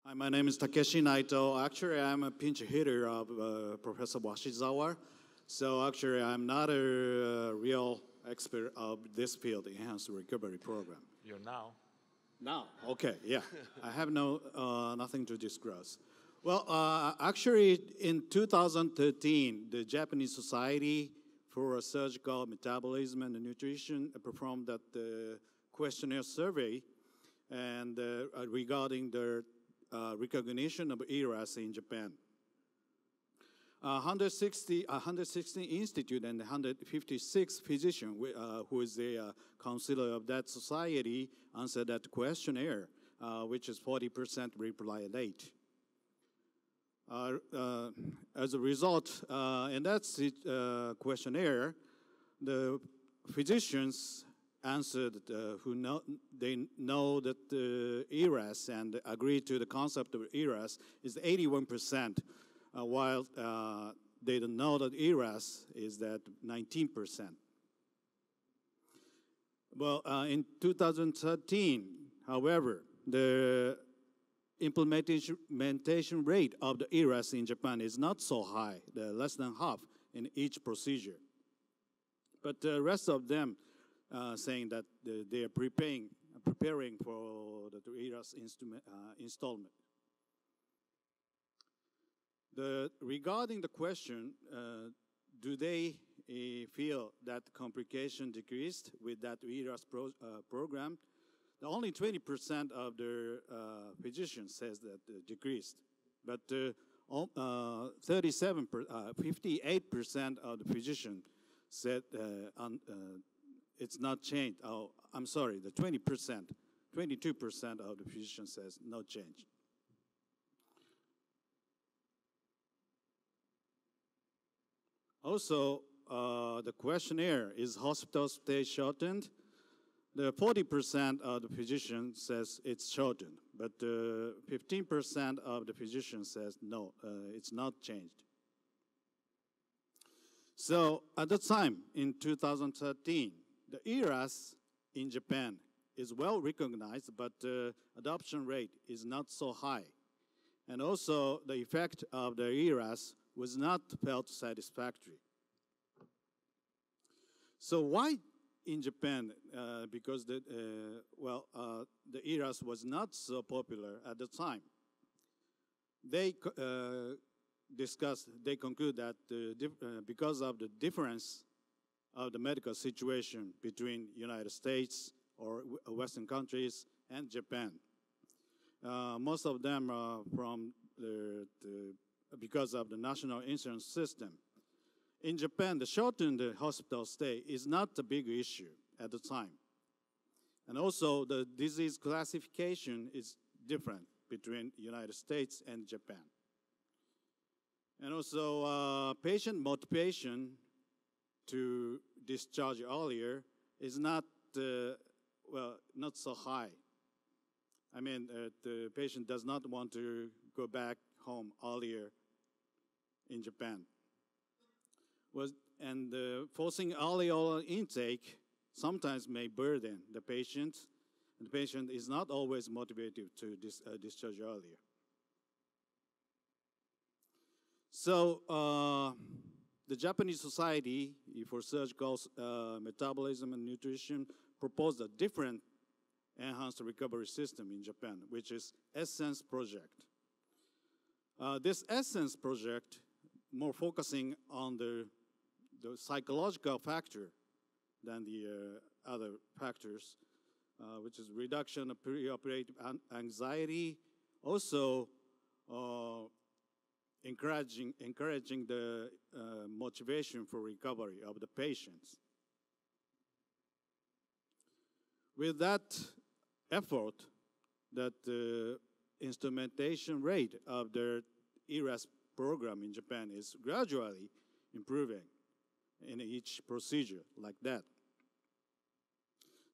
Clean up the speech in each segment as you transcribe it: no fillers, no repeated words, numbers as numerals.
Hi, my name is Takeshi Naitoh. Actually, I'm a pinch hitter of Professor Washizawa. So actually, I'm not a real expert of this field, enhanced recovery program. You're now. Now, okay, yeah. I have nothing to discuss. Well, actually, in 2013, the Japanese Society for Surgical Metabolism and Nutrition performed that questionnaire survey and regarding the recognition of ERAS in Japan. 116 institute and 156 physicians, who is the counselor of that society, answered that questionnaire, which is 40% reply rate. As a result, in that questionnaire, the physicians answered they know that the ERAS and agree to the concept of ERAS is 81%, while they don't know that ERAS is that 19%. Well, in 2013, however, the implementation rate of the ERAS in Japan is not so high, less than half in each procedure. But the rest of them saying that they are preparing for the ERAS installment. Regarding the question, do they feel that complication decreased with that ERAS program? Only 20% of the physicians says that decreased, but 58% of the physicians said it's not changed. Oh, I'm sorry, the 22% of the physicians says no change. Also, the questionnaire, is hospital stay shortened? The 40% of the physician says it's shortened, but 15% of the physician says no, it's not changed. So at the time, in 2013, the ERAS in Japan is well recognized, but adoption rate is not so high. And also, the effect of the ERAS was not felt satisfactory. So why in Japan? Because the ERAS was not so popular at the time. They conclude that because of the difference of the medical situation between United States or Western countries and Japan. Most of them are from because of the national insurance system. In Japan, the shortened hospital stay is not a big issue at the time. And also, the disease classification is different between United States and Japan. And also, patient motivation to discharge earlier is not so high. I mean, the patient does not want to go back home earlier in Japan. And forcing early oral intake sometimes may burden the patient, and the patient is not always motivated to discharge earlier. So the Japanese Society for Surgical Metabolism and Nutrition proposed a different enhanced recovery system in Japan, which is ESSENCE project. This ESSENCE project more focusing on the psychological factor than the other factors, which is reduction of perioperative anxiety, also encouraging the motivation for recovery of the patients. With that effort, that the instrumentation rate of the ERAS program in Japan is gradually improving in each procedure like that.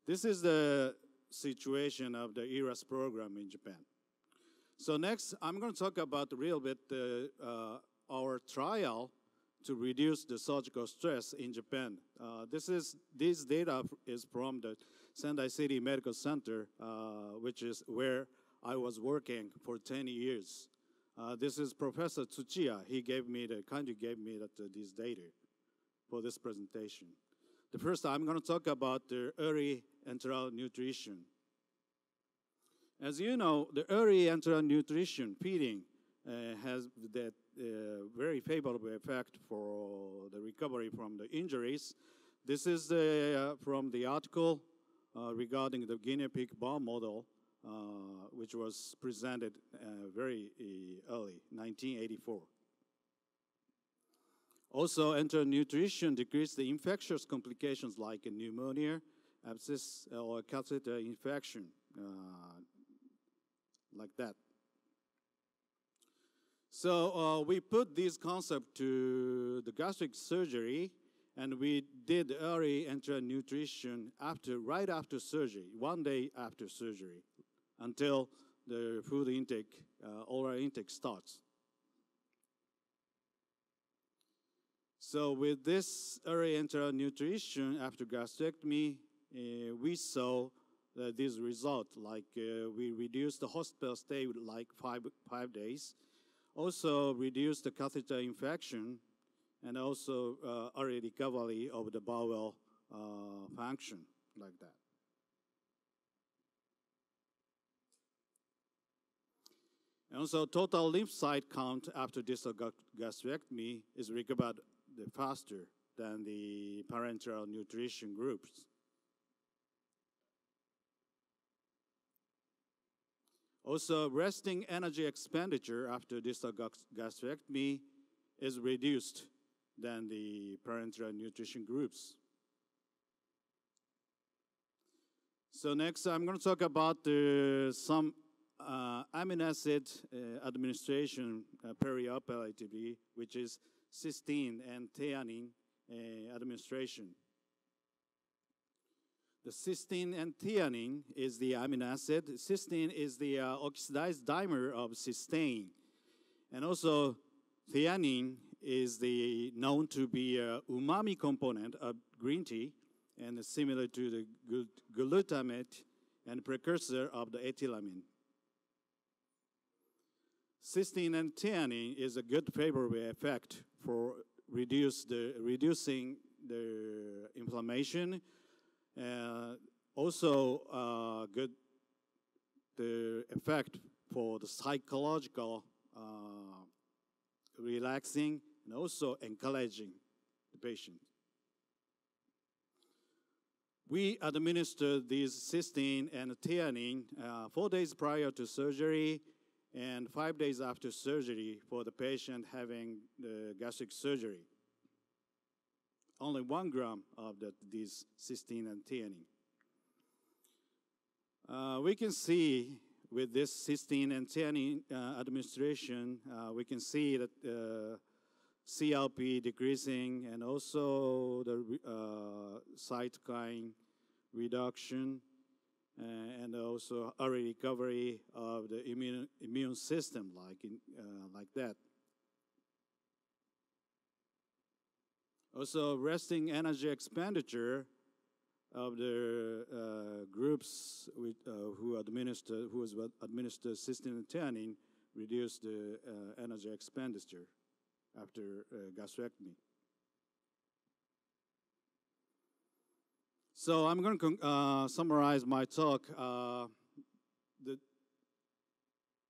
This is the situation of the ERAS program in Japan. So next, I'm going to talk about a little bit our trial to reduce the surgical stress in Japan. This data is from the Sendai City Medical Center, which is where I was working for 10 years. This is Professor Tsuchiya. He kindly gave me this data for this presentation. The first, I'm going to talk about the early enteral nutrition. As you know, the early enteral nutrition feeding has that very favorable effect for the recovery from the injuries. This is from the article regarding the guinea pig bone model, which was presented very early, 1984. Also, enteral nutrition decreased the infectious complications like pneumonia, abscess, or catheter infection, like that. So we put this concept to the gastric surgery, and we did early enteral nutrition right after surgery, 1 day after surgery, until the food intake, oral intake starts. So with this early enteral nutrition after gastrectomy, we saw this result, like we reduced the hospital stay with like five days, also reduced the catheter infection, and also early recovery of the bowel function, like that. And also total lymphocyte count after distal gastrectomy is recovered faster than the parenteral nutrition groups. Also, resting energy expenditure after distal gastrectomy is reduced than the parenteral nutrition groups. So next, I'm going to talk about some amino acid administration perioperatively, which is cystine and theanine administration. The cystine and theanine is the amino acid. Cystine is the oxidized dimer of cystine. And also theanine is known to be an umami component of green tea and similar to the glutamate and precursor of the ethylamine. Cystine and theanine is a good favorable effect for reducing the inflammation. Also good the effect for the psychological relaxing and also encouraging the patient. We administered these cystine and theanine 4 days prior to surgery and 5 days after surgery for the patient having the gastric surgery. Only 1 gram of these cystine and theanine. We can see with this cystine and theanine administration, we can see that CLP decreasing and also the cytokine reduction and also early recovery of the immune system, like that. Also, resting energy expenditure of the groups who was administered cystine and theanine reduced the energy expenditure after gastrectomy. So I'm going to summarize my talk.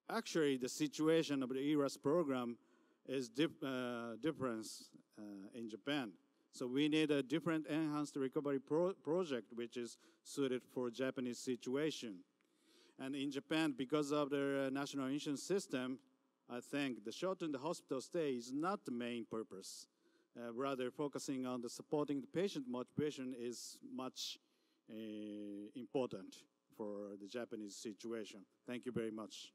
Actually, the situation of the ERAS program is different in Japan. So we need a different enhanced recovery project which is suited for Japanese situation. And in Japan, because of their national insurance system, I think the shortened hospital stay is not the main purpose. Rather, focusing on the supporting the patient motivation is much important for the Japanese situation. Thank you very much.